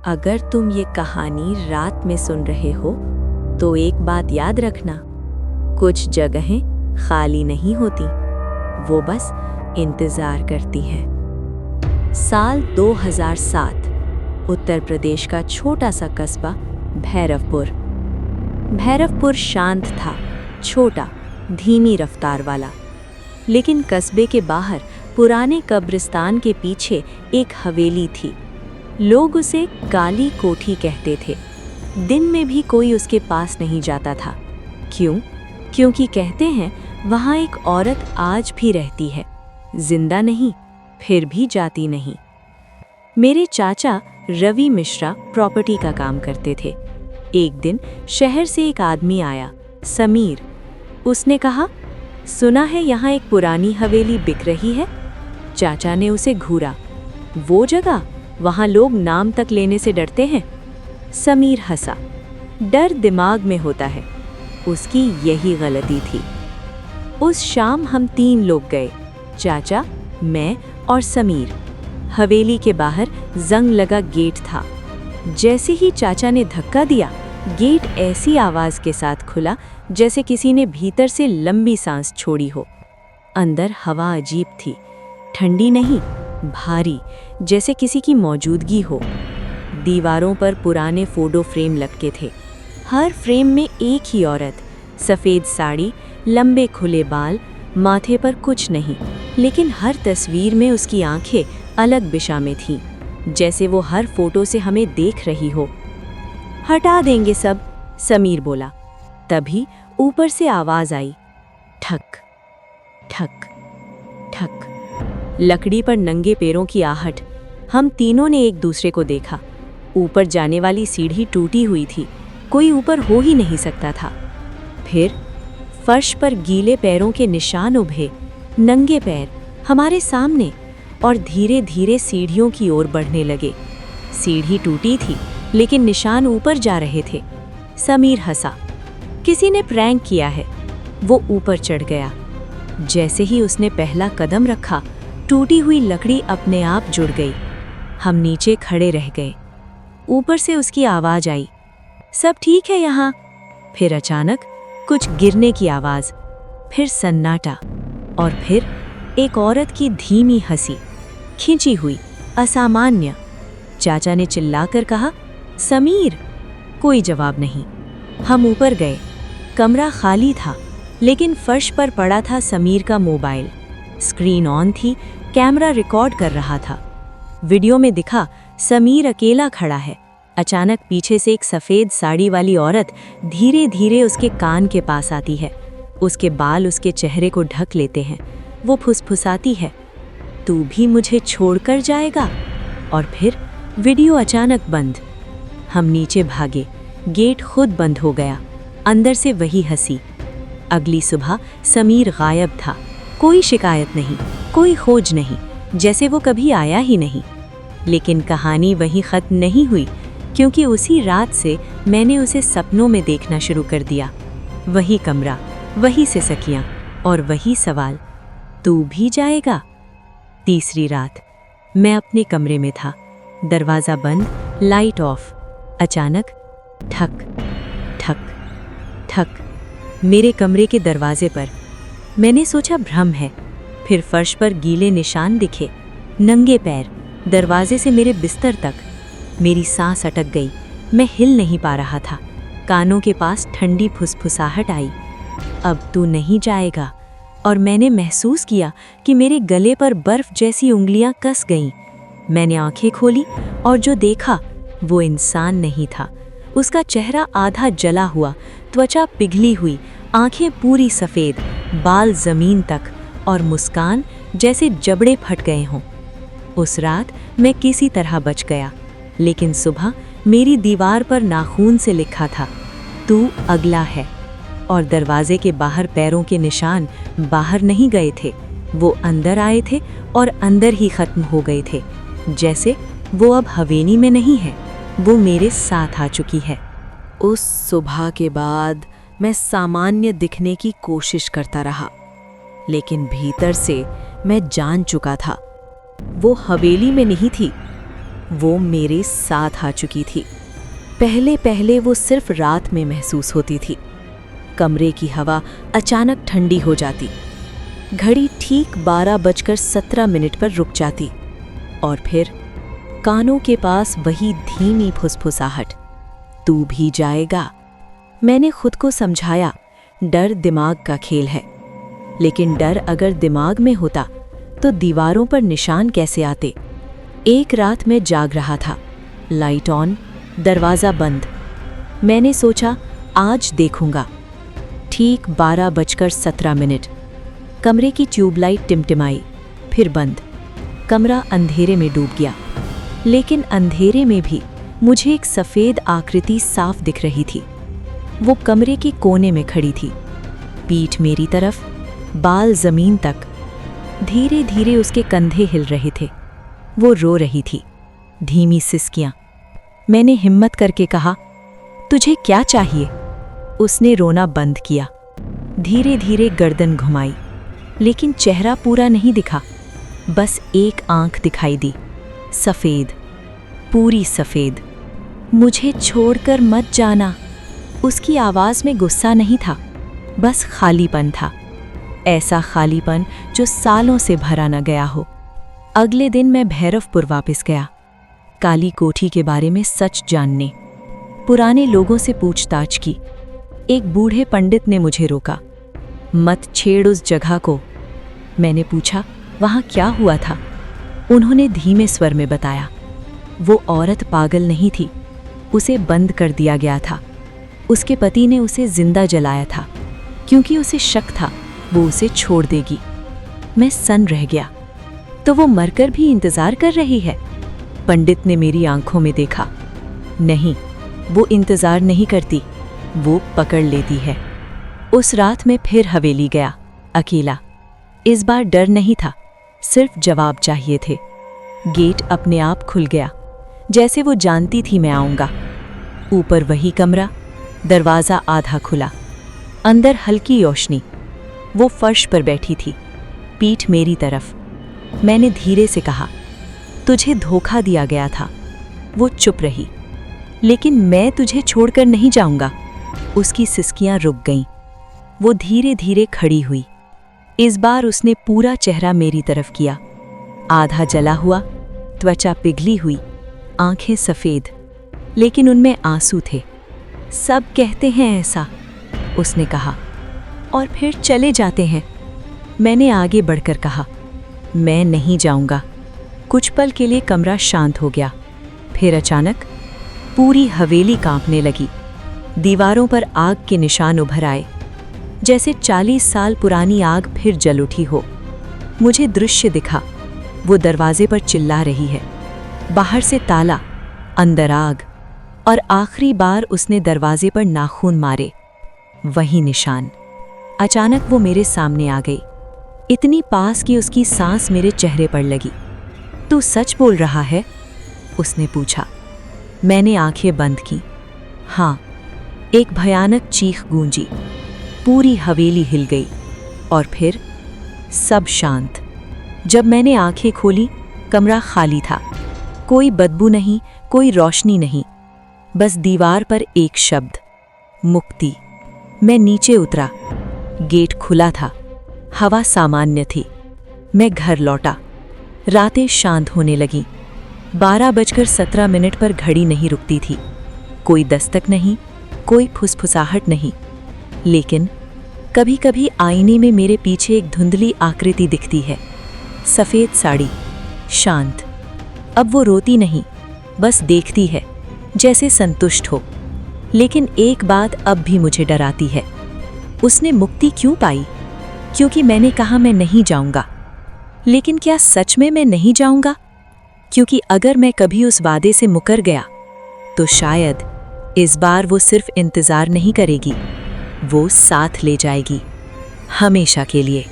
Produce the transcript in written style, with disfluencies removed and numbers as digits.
अगर तुम ये कहानी रात में सुन रहे हो तो एक बात याद रखना, कुछ जगहें खाली नहीं होती, वो बस इंतजार करती हैं। साल 2007, उत्तर प्रदेश का छोटा सा कस्बा भैरवपुर। भैरवपुर शांत था, छोटा, धीमी रफ्तार वाला। लेकिन कस्बे के बाहर पुराने कब्रिस्तान के पीछे एक हवेली थी। लोग उसे काली कोठी कहते थे। दिन में भी कोई उसके पास नहीं जाता था। क्यों? क्योंकि कहते हैं वहाँ एक औरत आज भी रहती है, जिंदा नहीं, फिर भी जाती नहीं। मेरे चाचा रवि मिश्रा प्रॉपर्टी का काम करते थे। एक दिन शहर से एक आदमी आया, समीर। उसने कहा, सुना है यहाँ एक पुरानी हवेली बिक रही है। चाचा ने उसे घूरा। वो जगह, वहाँ लोग नाम तक लेने से डरते हैं। समीर हंसा। डर दिमाग में होता है, उसकी यही गलती थी। उस शाम हम 3 लोग गए, चाचा, मैं और समीर। हवेली के बाहर जंग लगा गेट था। जैसे ही चाचा ने धक्का दिया, गेट ऐसी आवाज के साथ खुला जैसे किसी ने भीतर से लंबी सांस छोड़ी हो। अंदर हवा अजीब थी, ठंडी नहीं, भारी, जैसे किसी की मौजूदगी हो। दीवारों पर पुराने फोटो फ्रेम लटके थे। हर फ्रेम में एक ही औरत, सफ़ेद साड़ी, लंबे खुले बाल, माथे पर कुछ नहीं, लेकिन हर तस्वीर में उसकी आंखें अलग दिशा में थीं, जैसे वो हर फोटो से हमें देख रही हो। हटा देंगे सब, समीर बोला। तभी ऊपर से आवाज आई, ठक ठक ठक। लकड़ी पर नंगे पैरों की आहट। हम तीनों ने एक दूसरे को देखा। ऊपर जाने वाली सीढ़ी टूटी हुई थी, कोई ऊपर हो ही नहीं सकता था। फिर फर्श पर गीले पैरों के निशान उभे, नंगे पैर हमारे सामने, और धीरे धीरे सीढ़ियों की ओर बढ़ने लगे। सीढ़ी टूटी थी, लेकिन निशान ऊपर जा रहे थे। समीर हंसा। किसी ने प्रैंक किया है। वो ऊपर चढ़ गया। जैसे ही उसने पहला कदम रखा, टूटी हुई लकड़ी अपने आप जुड़ गई। हम नीचे खड़े रह गए। ऊपर से उसकी आवाज आई, सब ठीक है यहाँ? फिर अचानक कुछ गिरने की आवाज, फिर सन्नाटा, और फिर एक औरत की धीमी हंसी, खिंची हुई, असामान्य। चाचा ने चिल्लाकर कहा, समीर। कोई जवाब नहीं। हम ऊपर गए। कमरा खाली था, लेकिन फर्श पर पड़ा था समीर का मोबाइल। स्क्रीन ऑन थी, कैमरा रिकॉर्ड कर रहा था। वीडियो में दिखा, समीर अकेला खड़ा है। अचानक पीछे से एक सफ़ेद साड़ी वाली औरत धीरे धीरे उसके कान के पास आती है। उसके बाल उसके चेहरे को ढक लेते हैं। वो फुसफुसाती है, तू भी मुझे छोड़कर जाएगा? और फिर वीडियो अचानक बंद। हम नीचे भागे। गेट खुद बंद हो गया। अंदर से वही हंसी। अगली सुबह समीर गायब था। कोई शिकायत नहीं, कोई खोज नहीं, जैसे वो कभी आया ही नहीं। लेकिन कहानी वहीं खत्म नहीं हुई, क्योंकि उसी रात से मैंने उसे सपनों में देखना शुरू कर दिया। वही कमरा, वही सिसकियाँ, और वही सवाल, तू भी जाएगा? तीसरी रात, मैं अपने कमरे में था, दरवाज़ा बंद, लाइट ऑफ। अचानक ठक ठक ठक, मेरे कमरे के दरवाजे पर। मैंने सोचा भ्रम है। फिर फर्श पर गीले निशान दिखे, नंगे पैर, दरवाजे से मेरे बिस्तर तक। मेरी सांस अटक गई। मैं हिल नहीं पा रहा था। कानों के पास ठंडी फुसफुसाहट आई, अब तू नहीं जाएगा। और मैंने महसूस किया कि मेरे गले पर बर्फ जैसी उंगलियां कस गईं। मैंने आंखें खोली, और जो देखा वो इंसान नहीं था। उसका चेहरा आधा जला हुआ, त्वचा पिघली हुई, आंखें पूरी सफ़ेद, बाल ज़मीन तक, और मुस्कान जैसे जबड़े फट गए हों। उस रात मैं किसी तरह बच गया, लेकिन सुबह मेरी दीवार पर नाखून से लिखा था, तू अगला है। और दरवाजे के बाहर पैरों के निशान बाहर नहीं गए थे, वो अंदर आए थे और अंदर ही ख़त्म हो गए थे। जैसे वो अब हवेली में नहीं है, वो मेरे साथ आ चुकी है। उस सुबह के बाद मैं सामान्य दिखने की कोशिश करता रहा, लेकिन भीतर से मैं जान चुका था, वो हवेली में नहीं थी, वो मेरे साथ आ चुकी थी। पहले पहले वो सिर्फ रात में महसूस होती थी। कमरे की हवा अचानक ठंडी हो जाती, घड़ी ठीक 12:17 पर रुक जाती और फिर कानों के पास वही धीमी फुसफुसाहट, तू भी जाएगा। मैंने खुद को समझाया, डर दिमाग का खेल है, लेकिन डर अगर दिमाग में होता तो दीवारों पर निशान कैसे आते। एक रात मैं जाग रहा था, लाइट ऑन, दरवाज़ा बंद। मैंने सोचा आज देखूंगा। ठीक 12:17 कमरे की ट्यूबलाइट टिमटिमाई, फिर बंद। कमरा अंधेरे में डूब गया, लेकिन अंधेरे में भी मुझे एक सफ़ेद आकृति साफ दिख रही थी। वो कमरे के कोने में खड़ी थी, पीठ मेरी तरफ, बाल ज़मीन तक। धीरे धीरे उसके कंधे हिल रहे थे। वो रो रही थी, धीमी सिसकियाँ। मैंने हिम्मत करके कहा, तुझे क्या चाहिए? उसने रोना बंद किया, धीरे धीरे गर्दन घुमाई, लेकिन चेहरा पूरा नहीं दिखा। बस एक आंख दिखाई दी, सफ़ेद, पूरी सफ़ेद। मुझे छोड़कर मत जाना। उसकी आवाज़ में गुस्सा नहीं था, बस खालीपन था। ऐसा खालीपन जो सालों से भरा न गया हो। अगले दिन मैं भैरवपुर वापस गया, काली कोठी के बारे में सच जानने। पुराने लोगों से पूछताछ की। एक बूढ़े पंडित ने मुझे रोका, मत छेड़ उस जगह को। मैंने पूछा, वहाँ क्या हुआ था? उन्होंने धीमे स्वर में बताया, वो औरत पागल नहीं थी, उसे बंद कर दिया गया था। उसके पति ने उसे जिंदा जलाया था, क्योंकि उसे शक था वो उसे छोड़ देगी। मैं सन रह गया। तो वो मरकर भी इंतजार कर रही है? पंडित ने मेरी आंखों में देखा। नहीं, वो इंतजार नहीं करती, वो पकड़ लेती है। उस रात में फिर हवेली गया, अकेला। इस बार डर नहीं था, सिर्फ जवाब चाहिए थे। गेट अपने आप खुल गया, जैसे वो जानती थी मैं आऊंगा। ऊपर वही कमरा, दरवाज़ा आधा खुला, अंदर हल्की रोशनी। वो फर्श पर बैठी थी, पीठ मेरी तरफ। मैंने धीरे से कहा, तुझे धोखा दिया गया था। वो चुप रही। लेकिन मैं तुझे छोड़कर नहीं जाऊंगा। उसकी सिसकियां रुक गईं। वो धीरे धीरे खड़ी हुई। इस बार उसने पूरा चेहरा मेरी तरफ किया, आधा जला हुआ, त्वचा पिघली हुई, आंखें सफ़ेद, लेकिन उनमें आंसू थे। सब कहते हैं ऐसा, उसने कहा, और फिर चले जाते हैं। मैंने आगे बढ़कर कहा, मैं नहीं जाऊंगा। कुछ पल के लिए कमरा शांत हो गया। फिर अचानक पूरी हवेली कांपने लगी। दीवारों पर आग के निशान उभर आए, जैसे 40 साल पुरानी आग फिर जल उठी हो। मुझे दृश्य दिखा, वो दरवाजे पर चिल्ला रही है। बाहर से ताला, अंदर आग, और आखिरी बार उसने दरवाजे पर नाखून मारे, वही निशान। अचानक वो मेरे सामने आ गई, इतनी पास कि उसकी सांस मेरे चेहरे पर लगी। तू सच बोल रहा है? उसने पूछा। मैंने आंखें बंद की। हाँ। एक भयानक चीख गूंजी, पूरी हवेली हिल गई, और फिर सब शांत। जब मैंने आंखें खोली, कमरा खाली था। कोई बदबू नहीं, कोई रोशनी नहीं, बस दीवार पर एक शब्द, मुक्ति। मैं नीचे उतरा। गेट खुला था, हवा सामान्य थी। मैं घर लौटा। रातें शांत होने लगीं। 12:17 पर घड़ी नहीं रुकती थी। कोई दस्तक नहीं, कोई फुसफुसाहट नहीं। लेकिन कभी कभी आईने में मेरे पीछे एक धुंधली आकृति दिखती है, सफ़ेद साड़ी, शांत। अब वो रोती नहीं, बस देखती है, जैसे संतुष्ट हो। लेकिन एक बात अब भी मुझे डराती है, उसने मुक्ति क्यों पाई? क्योंकि मैंने कहा मैं नहीं जाऊंगा। लेकिन क्या सच में मैं नहीं जाऊंगा? क्योंकि अगर मैं कभी उस वादे से मुकर गया, तो शायद इस बार वो सिर्फ इंतजार नहीं करेगी, वो साथ ले जाएगी, हमेशा के लिए।